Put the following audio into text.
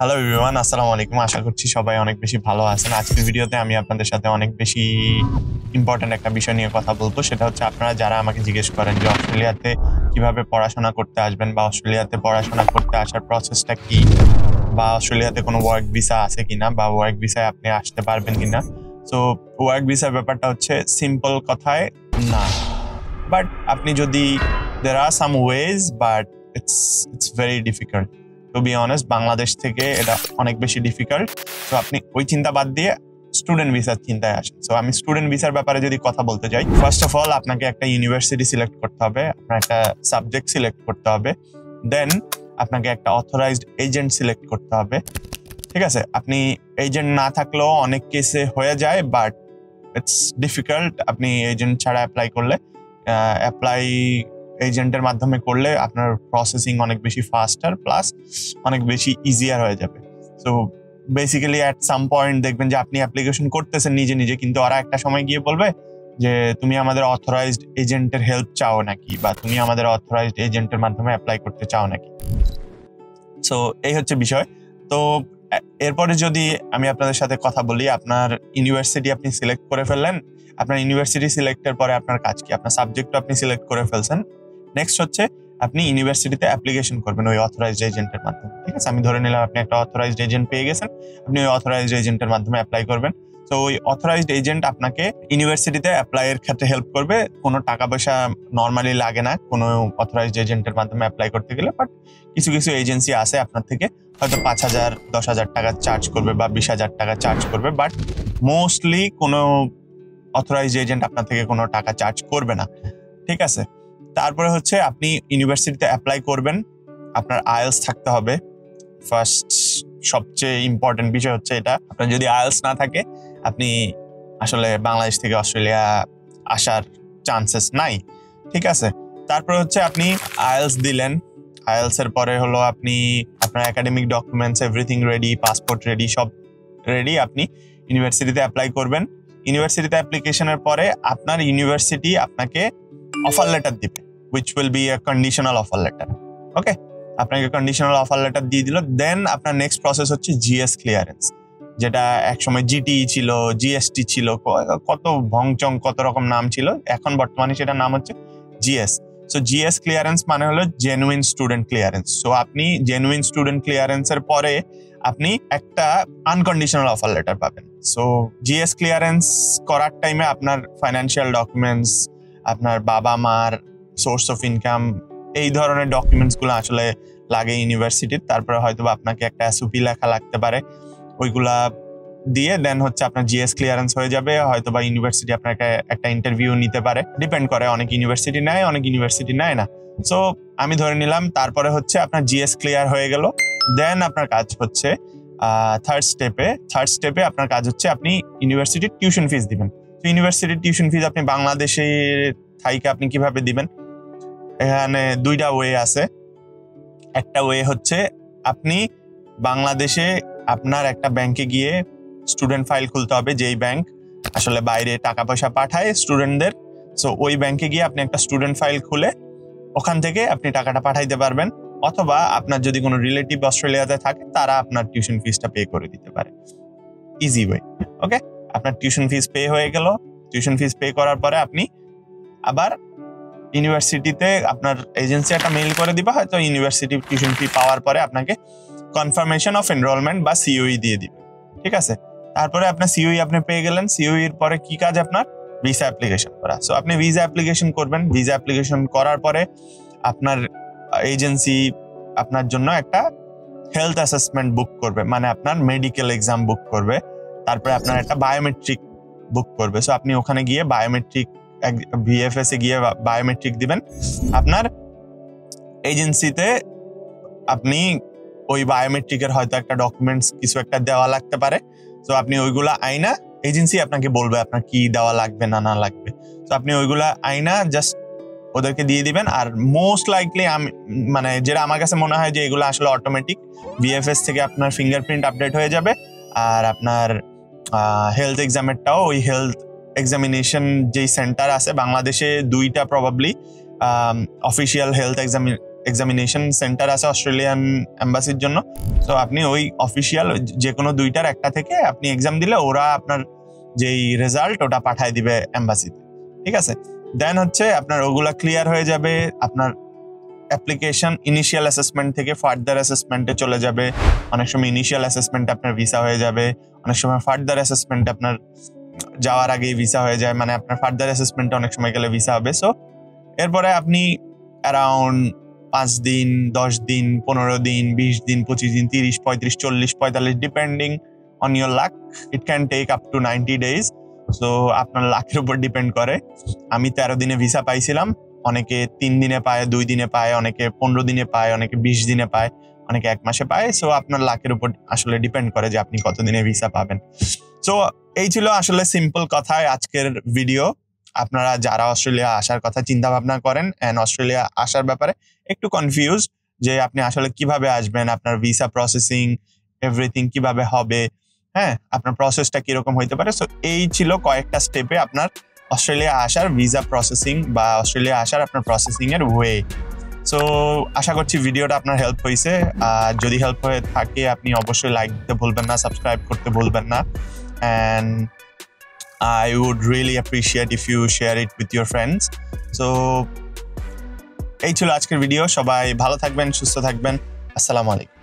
Hello everyone, আসসালামু আলাইকুম। আশা করছি সবাই অনেক বেশি ভালো আছেন। আজকের ভিডিওতে আমি আপনাদের সাথে অনেক বেশি ইম্পর্ট্যান্ট একটা বিষয় নিয়ে কথা বলবো। সেটা হচ্ছে আপনারা যারা আমাকে জিজ্ঞেস করেন যে অস্ট্রেলিয়াতে কিভাবে পড়াশোনা করতে আসবেন বা অস্ট্রেলিয়াতে পড়াশোনা করতে আসার প্রসেসটা কি, বা অস্ট্রেলিয়াতে কোনো ওয়ার্ক ভিসা আছে কিনা বা ওয়ার্ক ভিসায় আপনি আসতে পারবেন কিনা। সো ওয়ার্ক ভিসার ব্যাপারটা হচ্ছে সিম্পল কথায় না, বাট আপনি যদি there are some ways but it's very difficult to be honest। Bangladesh থেকে এটা অনেক বেশি ডিফিকাল্ট। তো আপনি ওই চিন্তা বাদ দিয়ে স্টুডেন্ট ভিসার চিন্তায় আসেন। সো আমি স্টুডেন্ট ভিসার ব্যাপারে যদি কথা বলতে যাই, ফার্স্ট অফ অল আপনাকে একটা ইউনিভার্সিটি সিলেক্ট করতে হবে, আপনার একটা সাবজেক্ট সিলেক্ট করতে হবে, দেন আপনাকে একটা অথরাইজড এজেন্ট সিলেক্ট করতে হবে। ঠিক আছে, আপনি এজেন্ট না থাকলেও অনেক কেসে হয়ে যায়, বাট ইটস ডিফিকাল্ট। আপনি এজেন্ট ছাড়া অ্যাপ্লাই করলে, অ্যাপ্লাই এজেন্টের মাধ্যমে করলে আপনার প্রসেসিং অনেক বেশি ফাস্টার, প্লাস অনেক বেশি ইজিয়ার হয়ে যাবে। So basically at some point দেখবেন যে আপনি অ্যাপ্লিকেশন করতেছেন নিজে নিজে, কিন্তু ওরা একটা সময় গিয়ে বলবে যে তুমি আমাদের অথরাইজড এজেন্টের হেল্প চাও নাকি, বা তুমি আমাদের অথরাইজড এজেন্টের মাধ্যমে অ্যাপ্লাই করতে চাও নাকি। সো এই হচ্ছে বিষয়। তো এরপরে যদি আমি আপনাদের সাথে কথা বলি, আপনার ইউনিভার্সিটি আপনি সিলেক্ট করে ফেললেন। আপনার ইউনিভার্সিটি সিলেক্টের পরে আপনার কাজ কি? আপনার সাবজেক্টও আপনি সিলেক্ট করে ফেলছেন। নেক্সট হচ্ছে আপনি ইউনিভার্সিটিতে অ্যাপ্লিকেশন করবেন ওই অথরাইজড এজেন্টের মাধ্যমে। ঠিক আছে, আমি ধরে নিলাম আপনি একটা অথরাইজড এজেন্ট পেয়ে গেছেন, আপনি ওই অথরাইজড এজেন্টের মাধ্যমে অ্যাপ্লাই করবেন। তো ওই অথরাইজড এজেন্ট আপনাকে ইউনিভার্সিটিতে অ্যাপ্লাইয়ের ক্ষেত্রে হেল্প করবে। কোনো টাকা পয়সা নর্মালি লাগে না কোনো অথরাইজড এজেন্টের মাধ্যমে অ্যাপ্লাই করতে গেলে, বাট কিছু কিছু এজেন্সি আছে আপনার থেকে হয়তো 5,000 10,000 টাকা চার্জ করবে বা 20,000 টাকা চার্জ করবে, বাট মোস্টলি কোনো অথরাইজড এজেন্ট আপনার থেকে কোনো টাকা চার্জ করবে না। ঠিক আছে, তারপরে হচ্ছে আপনি ইউনিভার্সিটিতে অ্যাপ্লাই করবেন, আপনার আইএলস থাকতে হবে ফার্স্ট। সবচেয়ে ইম্পর্টেন্ট বিষয় হচ্ছে এটা, আপনার যদি আইএলস না থাকে আপনি আসলে বাংলাদেশ থেকে অস্ট্রেলিয়া আসার চান্সেস নাই। ঠিক আছে, তারপরে হচ্ছে আপনি আইএলস দিলেন, আইএলস এর পরে হলো আপনি আপনার academic documents everything ready, passport ready, সব রেডি, আপনি ইউনিভার্সিটিতে অ্যাপ্লাই করবেন। ইউনিভার্সিটিতে অ্যাপ্লিকেশনের পরে আপনার ইউনিভার্সিটি আপনাকে অফার লেটার দিবে, which will be a conditional offer letter. ওকে, আপনাকে কন্ডিশনাল অফার লেটার দিয়ে দিল। দেন আপনার নেক্সট প্রসেস হচ্ছে জিএস ক্লিয়ারেন্স, যেটা একসময় জিটি ছিল, জিএসটি ছিল, কত ভংচং কত রকম নাম ছিল, এখন বর্তমানে সেটা নাম হচ্ছে জিএস। সো জিএস ক্লিয়ারেন্স মানে হলো জেনুইন স্টুডেন্ট ক্লিয়ারেন্স। সো আপনি জেনুইন স্টুডেন্ট ক্লিয়ারেন্সের পরে আপনি একটা আনকন্ডিশনাল অফার লেটার পাবেন। সো জিএস ক্লিয়ারেন্স করার টাইমে আপনার ফাইন্যান্সিয়াল ডকুমেন্টস, আপনার বাবা মার সোর্স অফ ইনকাম, এই ধরনের ডকুমেন্টস গুলো আসলে লাগে ইউনিভার্সিটির। তারপরে হয়তো আপনাকে একটা এসওপি লেখা লাগতে পারে, ওইগুলা দিয়ে দেন হচ্ছে আপনার জিএস ক্লিয়ারেন্স হয়ে যাবে। হয়তো বা ইউনিভার্সিটি আপনাকে একটা ইন্টারভিউ নিতে পারে, ডিপেন্ড করে, অনেক ইউনিভার্সিটি নেয় অনেক ইউনিভার্সিটি নেয় না। সো আমি ধরে নিলাম তারপরে হচ্ছে আপনার জিএস ক্লিয়ার হয়ে গেল। দেন আপনার কাজ হচ্ছে থার্ড স্টেপে আপনার কাজ হচ্ছে আপনি ইউনিভার্সিটির টিউশন ফিস দিবেন। তো ইউনিভার্সিটির টিউশন ফিস আপনি বাংলাদেশে থাইকে আপনি কিভাবে দিবেন? এখানে দুইটা ওয়ে আছে। একটা ওয়ে হচ্ছে আপনি বাংলাদেশে আপনার একটা ব্যাংকে গিয়ে স্টুডেন্ট ফাইল খুলতে হবে, যেই ব্যাংক আসলে বাইরে টাকা পয়সা পাঠায় স্টুডেন্টদের। সো ওই ব্যাংকে গিয়ে আপনি একটা স্টুডেন্ট ফাইল খুলে ওখান থেকে আপনি টাকাটা পাঠাইতে পারবেন, অথবা আপনার যদি কোনো রিলেটিভ অস্ট্রেলিয়াতে থাকে তারা আপনার টিউশন ফিসটা পে করে দিতে পারে। Easy way. ওকে, আপনার টিউশন ফিস পে হয়ে গেল। টিউশন ফিস পে করার পরে আপনি আবার ইউনিভার্সিটিতে আপনার এজেন্সি একটা মেইল করে দিবা, হয়তো ইউনিভার্সিটি টিউশন ফি পাওয়ার পরে আপনাকে কনফার্মেশন অফ এনরোলমেন্ট বা সিওই দিয়ে দিবে। ঠিক আছে, তারপরে আপনার সিওই আপনি পেয়ে গেলেন। সিওই এর পরে কি কাজ? আপনার ভিসা অ্যাপ্লিকেশন করা। সো আপনি ভিসা অ্যাপ্লিকেশন করবেন। ভিসা অ্যাপ্লিকেশন করার পরে আপনার এজেন্সি আপনার জন্য একটা হেলথ অ্যাসেসমেন্ট বুক করবে, মানে আপনার মেডিকেল এক্সাম বুক করবে। তারপরে আপনার একটা বায়োমেট্রিক বুক করবে। সো আপনি ওখানে গিয়ে বায়োমেট্রিক ভিএফএস এ গিয়ে বায়োমেট্রিক দিবেন। আপনার এজেন্সিতে আপনি ওই বায়োমেট্রিকের হয়তো একটা ডকুমেন্টস কিছু একটা দেওয়া লাগতে পারে। তো আপনি ওইগুলা আইনা, এজেন্সি আপনাকে বলবে আপনার কি দেওয়া লাগবে না না লাগবে। তো আপনি ওইগুলা আইনা জাস্ট ওদেরকে দিয়ে দিবেন। আর মোস্ট লাইকলি আমি মানে যেটা আমার কাছে মনে হয় যে এগুলো আসলে অটোমেটিক, ভিএফএস থেকে আপনার ফিঙ্গারপ্রিন্ট আপডেট হয়ে যাবে। আর আপনার হেলথ এক্সামেরটাও ওই হেলথ এক্সামিনেশন যেই সেন্টার আছে বাংলাদেশে দুইটা probably official health examination centre আছে অস্ট্রেলিয়ান এম্বাসির জন্য। তো আপনি ওই অফিসিয়াল যে কোনো দুইটার একটা থেকে আপনি এক্সাম দিলে ওরা আপনার যেই রেজাল্ট ওটা পাঠায় দিবে এম্বাসিতে, ঠিক আছে? দেন হচ্ছে আপনার ওগুলা ক্লিয়ার হয়ে যাবে, আপনার অ্যাপ্লিকেশন ইনিশিয়াল অ্যাসেসমেন্ট থেকে ফার্দার অ্যাসেসমেন্টে চলে যাবে। অনেক সময় ইনিশিয়াল অ্যাসেসমেন্ট আপনার ভিসা হয়ে যাবে, অনেক সময় ফার্দার অ্যাসেসমেন্ট আপনার যাওয়ার আগেই ভিসা হয়ে যায়, মানে আপনার ফার্দার অ্যাসেসমেন্টে অনেক সময় গেলে ভিসা হবে। সো এরপরে আপনি অ্যারাউন্ড 5 দিন, 10 দিন, 15 দিন, 20 দিন, 25 দিন, 30, 35, 40, 45 depending on your luck, it can take up to 90 days। So আপনার লাকের উপর ডিপেন্ড করে। আমি 13 দিনে ভিসা পাইছিলাম, অনেকে 3 দিনে পায়, 2 দিনে পায়, অনেকে 15 দিনে পায়, অনেকে 20 দিনে পায়, অনেকে 1 মাসে পায়। সো আপনার লাকের উপর আসলে ডিপেন্ড করে যে আপনি কত দিনে ভিসা পাবেন। সো এই ছিল আসলে সিম্পল কথায় আজকের ভিডিও। আপনারা যারা অস্ট্রেলিয়া আসার কথা চিন্তা ভাবনা করেন এন্ড অস্ট্রেলিয়া আসার ব্যাপারে একটু কনফিউজ যে আপনি আসলে কিভাবে আসবেন, আপনার ভিসা প্রসেসিং এভরিথিং কিভাবে হবে, হ্যাঁ, আপনার প্রসেসটা কিরকম হইতে পারে। সো এই ছিল কয়েকটা স্টেপে আপনার অস্ট্রেলিয়া আসার ভিসা প্রসেসিং বা অস্ট্রেলিয়া আসার আপনার প্রসেসিং এর ওয়ে। সো আশা করছি ভিডিওটা আপনার হেল্প হয়েছে। যদি হেল্প হয়ে থাকে আপনি অবশ্যই লাইক দিতে ভুলবেন না, সাবস্ক্রাইব করতে ভুলবেন না, and I would really appreciate if you share it with your friends. So এই ছিল আজকের ভিডিও। সবাই ভালো থাকবেন, সুস্থ থাকবেন। আসসালামু আলাইকুম।